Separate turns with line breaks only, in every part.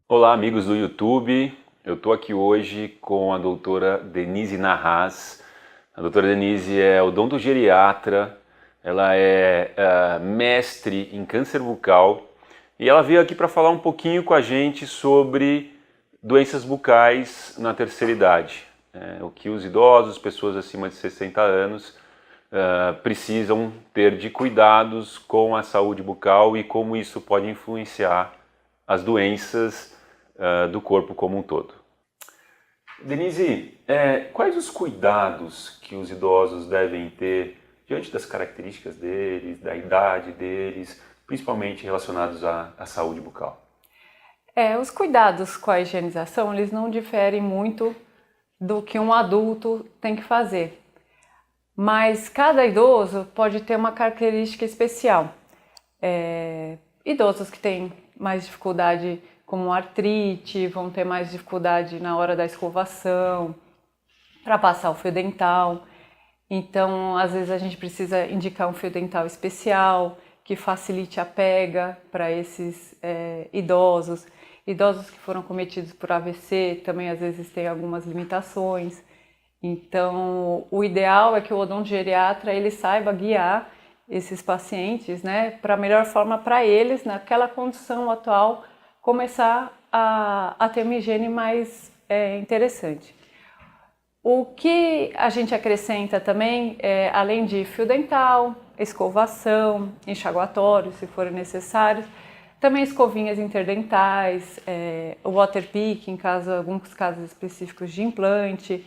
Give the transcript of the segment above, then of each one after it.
Olá, amigos do YouTube. Eu estou aqui hoje com a doutora Denise Narraz. A doutora Denise é odontogeriatra, ela é mestre em câncer bucal e ela veio aqui para falar um pouquinho com a gente sobre doenças bucais na terceira idade. O que os idosos, pessoas acima de 60 anos, precisam ter de cuidados com a saúde bucal e como isso pode influenciar as doenças do corpo como um todo. Denise, quais os cuidados que os idosos devem ter diante das características deles, da idade deles, principalmente relacionados à saúde bucal?
Os cuidados com a higienização, eles não diferem muito do que um adulto tem que fazer. Mas cada idoso pode ter uma característica especial. Idosos que têm mais dificuldade como artrite, vão ter mais dificuldade na hora da escovação, para passar o fio dental. Então, às vezes a gente precisa indicar um fio dental especial, que facilite a pega para esses idosos. Idosos que foram cometidos por AVC também às vezes têm algumas limitações. Então, o ideal é que o odontogeriatra ele saiba guiar esses pacientes, né, para a melhor forma para eles, naquela condição atual, começar a ter uma higiene mais interessante. O que a gente acrescenta também, além de fio dental, escovação, enxaguatório, se for necessário, também escovinhas interdentais, waterpick, em alguns casos específicos de implante.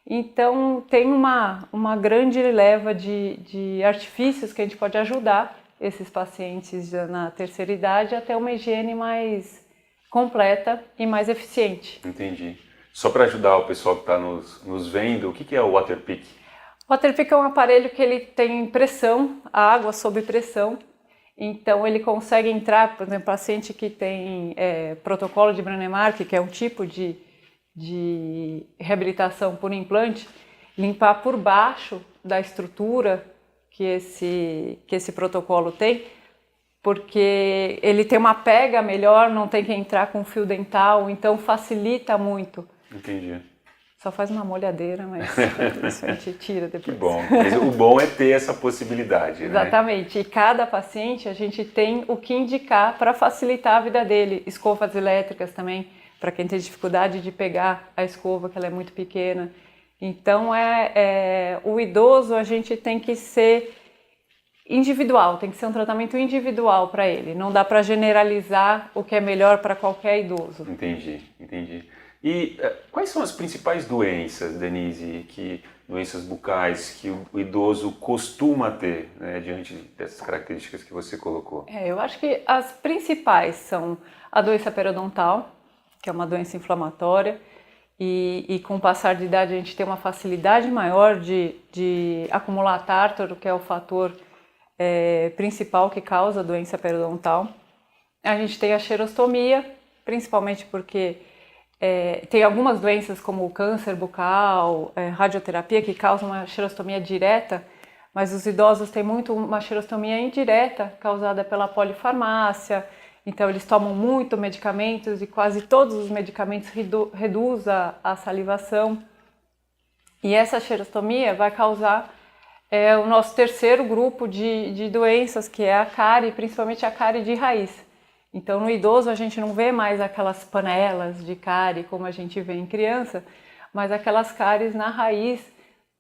Então, tem uma grande leva de artifícios que a gente pode ajudar esses pacientes na terceira idade a ter uma higiene mais completa e mais eficiente.
Entendi. Só para ajudar o pessoal que está nos vendo, o que é o waterpick?
O waterpick é um aparelho que ele tem pressão, a água sob pressão. Então, ele consegue entrar, por exemplo, paciente que tem protocolo de Brånemark, que é um tipo de reabilitação por implante, limpar por baixo da estrutura que esse protocolo tem, porque ele tem uma pega melhor, não tem que entrar com fio dental, então facilita muito.
Entendi.
Só faz uma molhadeira, mas isso a gente tira depois.
Que bom. Mas o bom é ter essa possibilidade, né?
Exatamente. E cada paciente a gente tem o que indicar para facilitar a vida dele. Escovas elétricas também, para quem tem dificuldade de pegar a escova, que ela é muito pequena. Então, o idoso a gente tem que ser individual, tem que ser um tratamento individual para ele. Não dá para generalizar o que é melhor para qualquer idoso.
Entendi. E quais são as principais doenças, Denise, doenças bucais que o idoso costuma ter, né, diante dessas características que você colocou?
Eu acho que as principais são a doença periodontal, que é uma doença inflamatória, e com o passar de idade a gente tem uma facilidade maior de acumular tártaro, que é o fator principal que causa a doença periodontal. A gente tem a xerostomia, principalmente porque tem algumas doenças como o câncer bucal, radioterapia, que causam uma xerostomia direta, mas os idosos têm muito uma xerostomia indireta, causada pela polifarmácia. Então, eles tomam muito medicamentos e quase todos os medicamentos reduzem a salivação. E essa xerostomia vai causar o nosso terceiro grupo de doenças, que é a cárie, principalmente a cárie de raiz. Então, no idoso, a gente não vê mais aquelas panelas de cárie como a gente vê em criança, mas aquelas cáries na raiz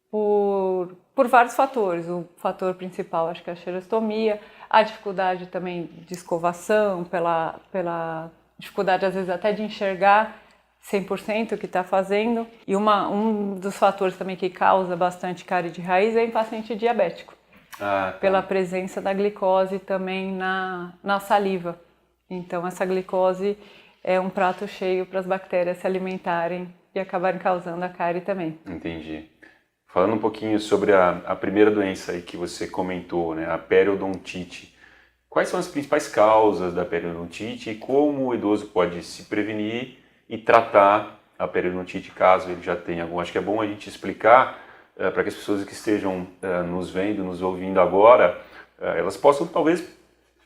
por vários fatores. O fator principal, acho que é a xerostomia, a dificuldade também de escovação, pela dificuldade, às vezes, até de enxergar 100% o que está fazendo. E um dos fatores também que causa bastante cárie de raiz é em paciente diabético, pela presença da glicose também na saliva. Então, essa glicose é um prato cheio para as bactérias se alimentarem e acabarem causando a cárie também.
Entendi. Falando um pouquinho sobre a primeira doença aí que você comentou, né, a periodontite. Quais são as principais causas da periodontite e como o idoso pode se prevenir e tratar a periodontite caso ele já tenha algum? Acho que é bom a gente explicar para que as pessoas que estejam nos vendo, nos ouvindo agora, elas possam talvez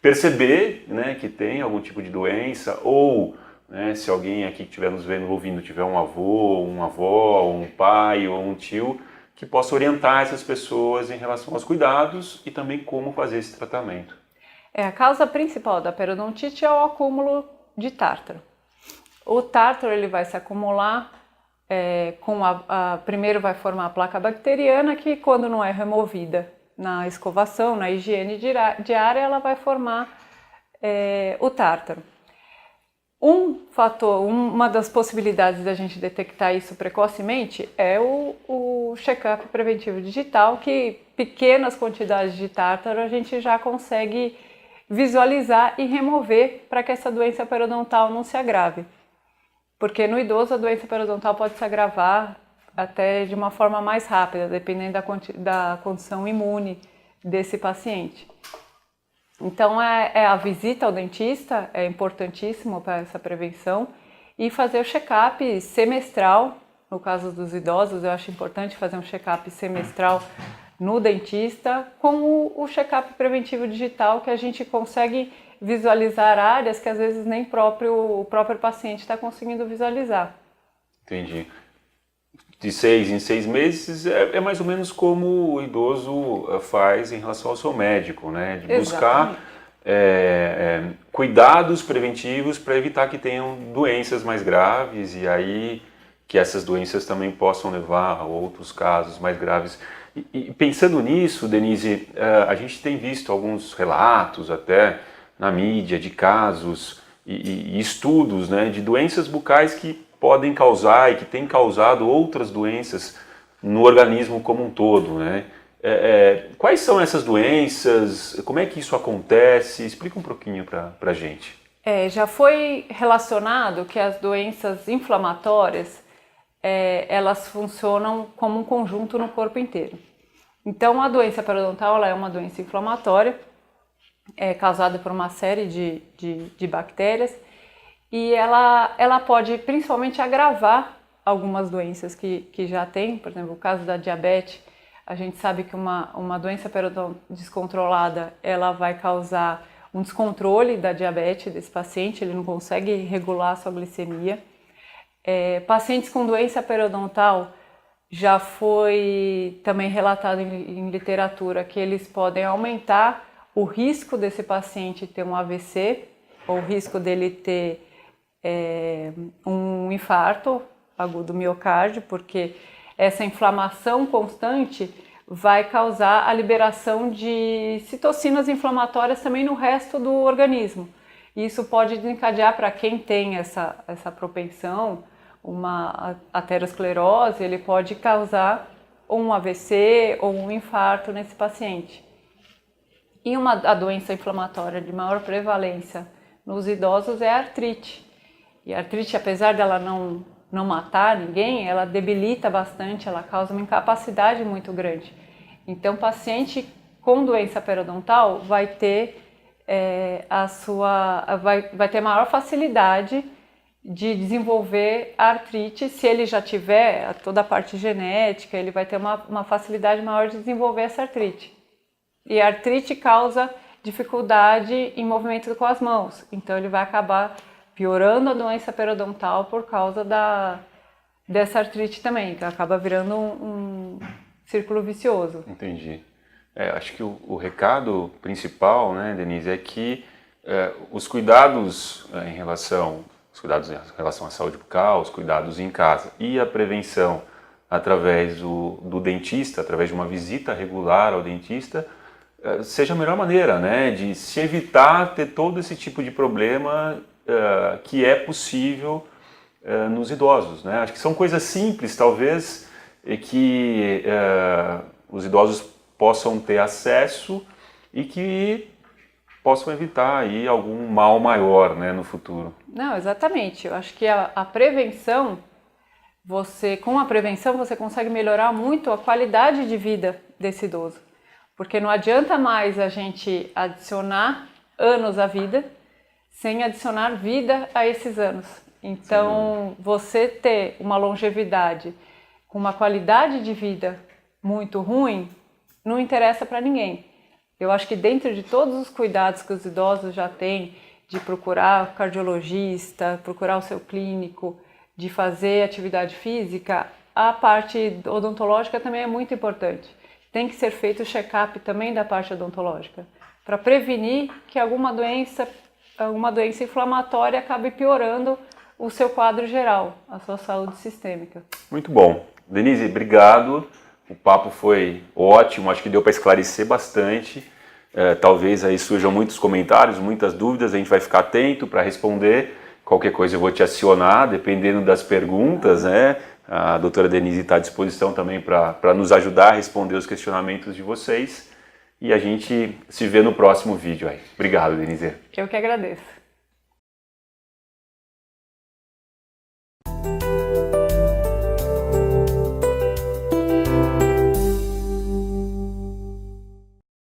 perceber, né, que tem algum tipo de doença ou né? Se alguém aqui que estiver nos vendo, ouvindo, tiver um avô, uma avó, um pai ou um tio, que possa orientar essas pessoas em relação aos cuidados e também como fazer esse tratamento.
A causa principal da periodontite é o acúmulo de tártaro. O tártaro ele vai se acumular, primeiro vai formar a placa bacteriana, que quando não é removida na escovação, na higiene diária, ela vai formar o tártaro. Uma das possibilidades da gente detectar isso precocemente é o check-up preventivo digital, que pequenas quantidades de tártaro a gente já consegue visualizar e remover para que essa doença periodontal não se agrave. Porque no idoso a doença periodontal pode se agravar até de uma forma mais rápida, dependendo da condição imune desse paciente. Então a visita ao dentista é importantíssimo para essa prevenção e fazer o check-up semestral. No caso dos idosos, eu acho importante fazer um check-up semestral no dentista, com o check-up preventivo digital, que a gente consegue visualizar áreas que às vezes nem o próprio paciente está conseguindo visualizar.
Entendi. De 6 em 6 meses é mais ou menos como o idoso faz em relação ao seu médico, né? De buscar cuidados preventivos para evitar que tenham doenças mais graves e aí que essas doenças também possam levar a outros casos mais graves. E pensando nisso, Denise, a gente tem visto alguns relatos até na mídia de casos e estudos, né, de doenças bucais que podem causar e que têm causado outras doenças no organismo como um todo, né? Quais são essas doenças? Como é que isso acontece? Explica um pouquinho para a gente.
Já foi relacionado que as doenças inflamatórias elas funcionam como um conjunto no corpo inteiro. Então a doença periodontal ela é uma doença inflamatória, causada por uma série de bactérias, e ela pode principalmente agravar algumas doenças que já tem. Por exemplo, o caso da diabetes, a gente sabe que uma doença periodontal descontrolada ela vai causar um descontrole da diabetes desse paciente, ele não consegue regular a sua glicemia. Pacientes com doença periodontal, já foi também relatado em literatura que eles podem aumentar o risco desse paciente ter um AVC, ou o risco dele ter um infarto agudo do miocárdio, porque essa inflamação constante vai causar a liberação de citocinas inflamatórias também no resto do organismo. E isso pode desencadear, para quem tem essa propensão, uma aterosclerose, ele pode causar um AVC ou um infarto nesse paciente. E a doença inflamatória de maior prevalência nos idosos é a artrite. E a artrite, apesar dela não matar ninguém, ela debilita bastante, ela causa uma incapacidade muito grande. Então, o paciente com doença periodontal vai ter vai ter maior facilidade de desenvolver a artrite. Se ele já tiver toda a parte genética, ele vai ter uma facilidade maior de desenvolver essa artrite. E a artrite causa dificuldade em movimento com as mãos, então ele vai acabar piorando a doença periodontal por causa dessa artrite também, que acaba virando um círculo vicioso.
Entendi. Acho que o recado principal, né, Denise, é que os cuidados em relação à saúde bucal, os cuidados em casa e a prevenção através do dentista, através de uma visita regular ao dentista, seja a melhor maneira, né, de se evitar ter todo esse tipo de problema que é possível nos idosos, né? Acho que são coisas simples, talvez, que os idosos possam ter acesso e que possam evitar aí algum mal maior, né, no futuro.
Não, exatamente. Eu acho que a prevenção, com a prevenção você consegue melhorar muito a qualidade de vida desse idoso. Porque não adianta mais a gente adicionar anos à vida sem adicionar vida a esses anos. Então, você ter uma longevidade com uma qualidade de vida muito ruim não interessa para ninguém. Eu acho que dentro de todos os cuidados que os idosos já têm, de procurar cardiologista, procurar o seu clínico, de fazer atividade física, a parte odontológica também é muito importante. Tem que ser feito o check-up também da parte odontológica, para prevenir que alguma doença inflamatória acabe piorando o seu quadro geral, a sua saúde sistêmica.
Muito bom. Denise, obrigado. O papo foi ótimo, acho que deu para esclarecer bastante. Talvez aí surjam muitos comentários, muitas dúvidas, a gente vai ficar atento para responder. Qualquer coisa eu vou te acionar, dependendo das perguntas, né? A doutora Denise está à disposição também para nos ajudar a responder os questionamentos de vocês. E a gente se vê no próximo vídeo aí. Obrigado, Denise.
Eu que agradeço.